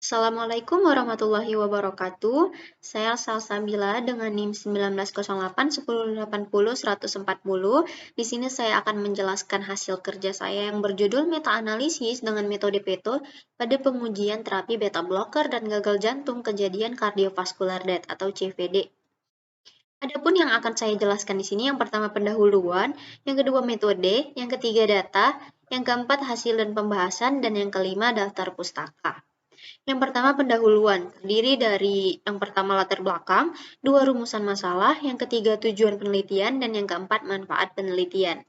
Assalamualaikum warahmatullahi wabarakatuh. Saya Salsabila dengan NIM 1908 1080 140. Di sini saya akan menjelaskan hasil kerja saya yang berjudul meta-analisis dengan metode Peto pada pengujian terapi beta blocker dan gagal jantung kejadian kardiovaskular death atau CVD. Adapun yang akan saya jelaskan di sini yang pertama pendahuluan, yang kedua metode, yang ketiga data, yang keempat hasil dan pembahasan, dan yang kelima daftar pustaka. Yang pertama pendahuluan, terdiri dari yang pertama latar belakang, dua rumusan masalah, yang ketiga tujuan penelitian, dan yang keempat manfaat penelitian.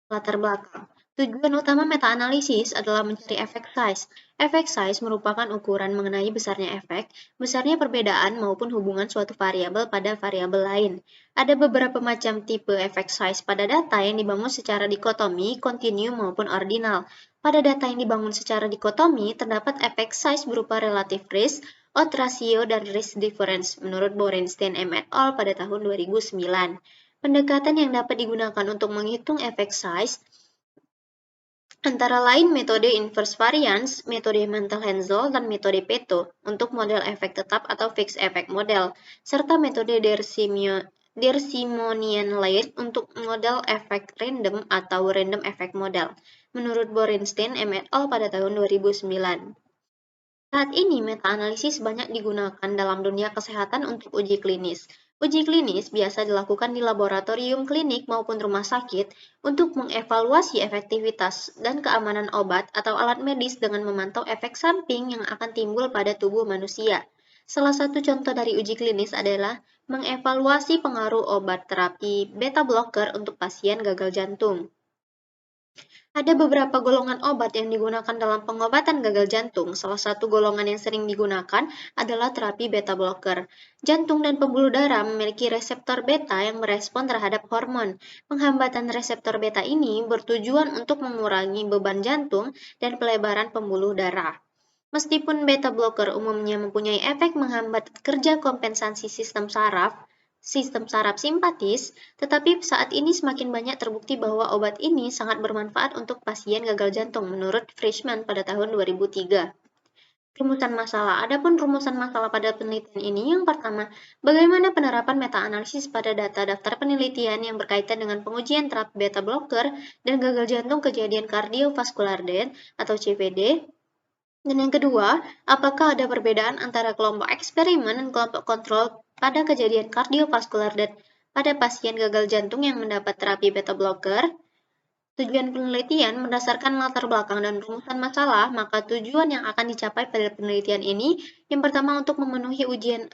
Latar belakang. Tujuan utama meta-analisis adalah mencari efek size. Efek size merupakan ukuran mengenai besarnya efek, besarnya perbedaan maupun hubungan suatu variabel pada variabel lain. Ada beberapa macam tipe efek size pada data yang dibangun secara dikotomi, kontinu maupun ordinal. Pada data yang dibangun secara dikotomi, terdapat efek size berupa relative risk, odds ratio, dan risk difference menurut Borenstein et al. Pada tahun 2009. Pendekatan yang dapat digunakan untuk menghitung efek size antara lain metode inverse variance, metode Mantel-Haenszel, dan metode Peto untuk model efek tetap atau fixed effect model, serta metode Der-Simonian-Laird untuk model efek random atau random effect model, menurut Borenstein et al. Pada tahun 2009. Saat ini, meta-analisis banyak digunakan dalam dunia kesehatan untuk uji klinis. Uji klinis biasa dilakukan di laboratorium klinik maupun rumah sakit untuk mengevaluasi efektivitas dan keamanan obat atau alat medis dengan memantau efek samping yang akan timbul pada tubuh manusia. Salah satu contoh dari uji klinis adalah mengevaluasi pengaruh obat terapi beta blocker untuk pasien gagal jantung. Ada beberapa golongan obat yang digunakan dalam pengobatan gagal jantung. Salah satu golongan yang sering digunakan adalah terapi beta blocker. Jantung dan pembuluh darah memiliki reseptor beta yang merespon terhadap hormon. Penghambatan reseptor beta ini bertujuan untuk mengurangi beban jantung dan pelebaran pembuluh darah. Meskipun beta blocker umumnya mempunyai efek menghambat kerja kompensasi sistem saraf simpatis, tetapi saat ini semakin banyak terbukti bahwa obat ini sangat bermanfaat untuk pasien gagal jantung menurut Frischmann pada tahun 2003. Rumusan masalah. Adapun rumusan masalah pada penelitian ini yang pertama, bagaimana penerapan meta-analisis pada data daftar penelitian yang berkaitan dengan pengujian terapi beta blocker dan gagal jantung kejadian kardiovaskular death atau CVD. Dan yang kedua, apakah ada perbedaan antara kelompok eksperimen dan kelompok kontrol pada kejadian kardiovaskular death pada pasien gagal jantung yang mendapat terapi beta blocker? Tujuan penelitian berdasarkan latar belakang dan rumusan masalah, maka tujuan yang akan dicapai pada penelitian ini yang pertama untuk memenuhi ujian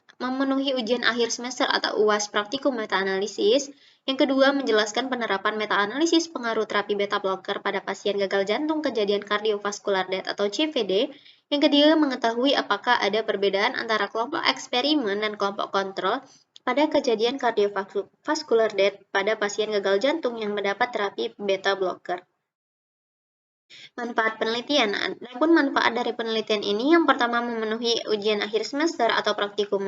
akhir semester atau UAS praktikum meta-analisis, yang kedua menjelaskan penerapan meta-analisis pengaruh terapi beta blocker pada pasien gagal jantung kejadian kardiovaskular death atau CVD, yang ketiga mengetahui apakah ada perbedaan antara kelompok eksperimen dan kelompok kontrol pada kejadian kardiovaskular death pada pasien gagal jantung yang mendapat terapi beta blocker. Manfaat penelitian. Adapun manfaat dari penelitian ini yang pertama memenuhi ujian akhir semester atau praktikum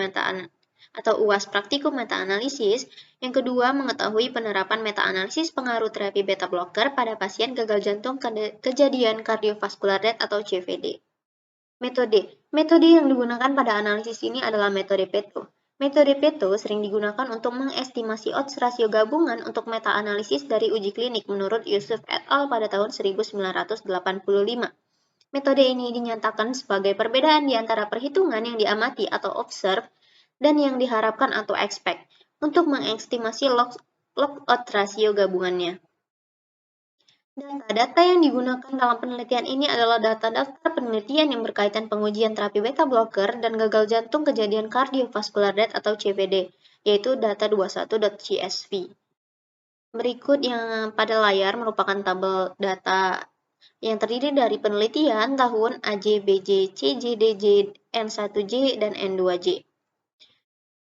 UAS praktikum meta-analisis, yang kedua mengetahui penerapan meta-analisis pengaruh terapi beta blocker pada pasien gagal jantung kejadian kardiovaskular death atau CVD. Metode yang digunakan pada analisis ini adalah metode Peto. Metode Peto sering digunakan untuk mengestimasi odds rasio gabungan untuk meta-analisis dari uji klinik menurut Yusuf et al. Pada tahun 1985. Metode ini dinyatakan sebagai perbedaan di antara perhitungan yang diamati atau observe dan yang diharapkan atau expect untuk mengestimasi log odds rasio gabungannya. Data-data yang digunakan dalam penelitian ini adalah data daftar penelitian yang berkaitan pengujian terapi beta blocker dan gagal jantung kejadian kardiovaskular death atau CVD, yaitu data21.csv. Berikut yang pada layar merupakan tabel data yang terdiri dari penelitian tahun AJBJ, CJDJ, N1J, dan N2J.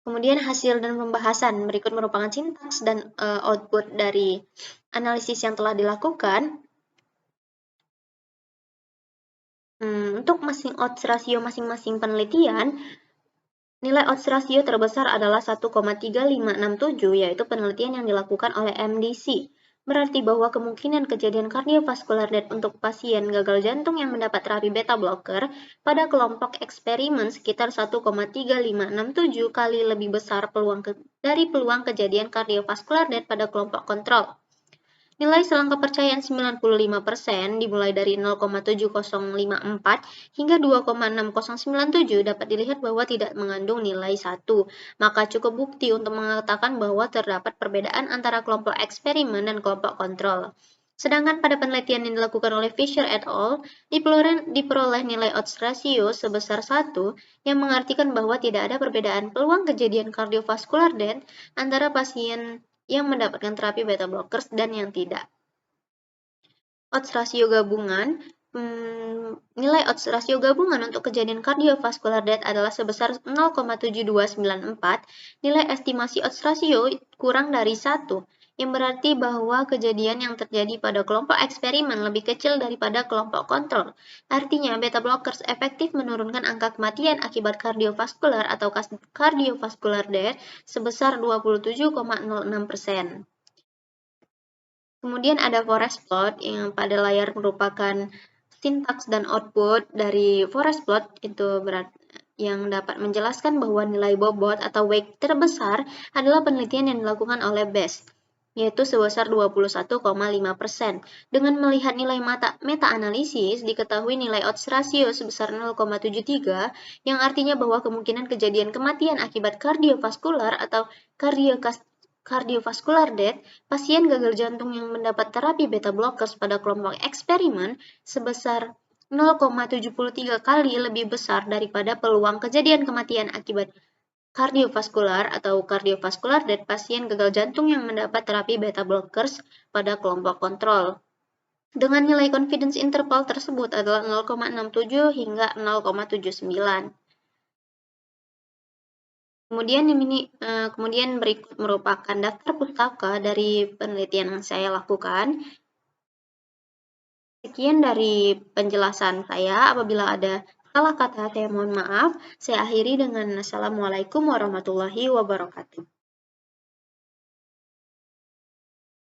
Kemudian hasil dan pembahasan berikut merupakan sintaks dan output dari analisis yang telah dilakukan. Untuk odds rasio masing-masing penelitian, nilai odds rasio terbesar adalah 1,3567, yaitu penelitian yang dilakukan oleh MDC. berarti bahwa kemungkinan kejadian kardiovaskular death untuk pasien gagal jantung yang mendapat terapi beta blocker pada kelompok eksperimen sekitar 1,3567 kali lebih besar dari peluang kejadian kardiovaskular death pada kelompok kontrol. Nilai selang kepercayaan 95% dimulai dari 0,7054 hingga 2,6097 dapat dilihat bahwa tidak mengandung nilai 1, maka cukup bukti untuk mengatakan bahwa terdapat perbedaan antara kelompok eksperimen dan kelompok kontrol. Sedangkan pada penelitian yang dilakukan oleh Fisher et al., diperoleh nilai odds ratio sebesar 1 yang mengartikan bahwa tidak ada perbedaan peluang kejadian kardiovaskular death antara pasien yang mendapatkan terapi beta blockers dan yang tidak. Odds rasio gabungan nilai odds rasio gabungan untuk kejadian kardiovaskular death adalah sebesar 0,7294. Nilai estimasi odds rasio kurang dari 1, yang berarti bahwa kejadian yang terjadi pada kelompok eksperimen lebih kecil daripada kelompok kontrol. Artinya, beta blockers efektif menurunkan angka kematian akibat kardiovaskular atau kardiovaskular death sebesar 27,06%. Kemudian ada forest plot yang pada layar merupakan sintaks dan output dari forest plot itu yang dapat menjelaskan bahwa nilai bobot atau weight terbesar adalah penelitian yang dilakukan oleh BEST, yaitu sebesar 21,5%. Dengan melihat nilai meta-analisis, diketahui nilai odds ratio sebesar 0,73, yang artinya bahwa kemungkinan kejadian kematian akibat kardiovaskular atau kardiovaskular death, pasien gagal jantung yang mendapat terapi beta blockers pada kelompok eksperimen sebesar 0,73 kali lebih besar daripada peluang kejadian kematian akibat kardiovaskular atau kardiovaskular death pasien gagal jantung yang mendapat terapi beta blockers pada kelompok kontrol. Dengan nilai confidence interval tersebut adalah 0,67 hingga 0,79. Kemudian berikut merupakan daftar pustaka dari penelitian yang saya lakukan. Sekian dari penjelasan saya. Apabila ada salah kata, saya mohon maaf. Saya akhiri dengan Assalamualaikum warahmatullahi wabarakatuh.